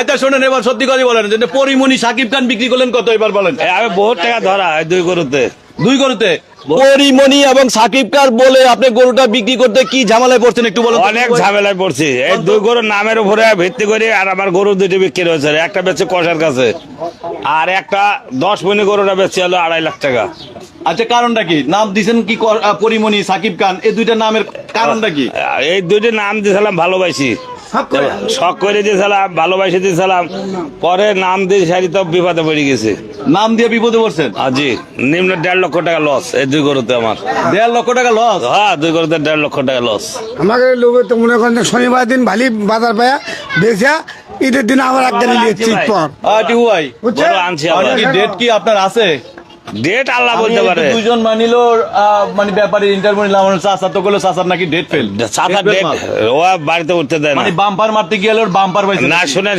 আচ্ছা শোনেন, এবার সত্যি কথা বলেন, যে পরিমণি সাকিব খান বিক্রি করলেন কত এবার বলেন? আমি বহুত টাকা ধরা হয় 2 গরুতে। 2 গরুতে পরিমণি এবং সাকিব খান বলে আপনি গরুটা বিক্রি করতে কি ঝামেলায় পড়ছেন একটু বলেন? অনেক ঝামেলায় পড়ছি, এই 2 গরুর নামের উপরে ভিত্তি করে। আর আমার গরু 2টি বিক্রি হয়েছে, একটা বেচছে কষার কাছে, আর একটা 10 মণি গরুটা বেচছে হলো 2.5 লাখ টাকা। আচ্ছা কারণটা কি? নাম দিছেন কি পরিমণি সাকিব খান, এই দুইটা নামের কারণটা কি? এই 2টি নাম দিয়েছিলাম ভালোবাসি, শখ করে দিয়েছিলাম, ভালোবাসি দিয়েছিলাম, পরে নাম দিয়ে সারি তো বিপদে পড়ে গেছে। নাম দিয়ে বিপদে পড়ছেন? জি, নিম্ন 1.5 লক্ষ টাকা লস এই 2 গরুতে আমার। 1.5 লক্ষ টাকা লস? হ্যাঁ, 2 গরুতে 1.5 লক্ষ টাকা লস। আমাকে লোকে তো মনে করেন শনিবার দিন ভালি বাজার পায়া বেচা, ঈদের দিন আবার একদিন নিয়েছি পর টিউ ভাই গরু আনছি আবার। ডেট কি আপনার আছে? ডেট আল্লাহ বলতে পারে। দুজন মানিল মানে ব্যাপারে ইন্টারভিউ নিলাম, চাচা তো করলো চাচার নাকি ডেট ফেল, চাচা ডেট ও বাড়িতে উঠতে দেয় না, মানে বাম্পার মারতে গেলে ওর বাম্পার পাইছে না। শুনে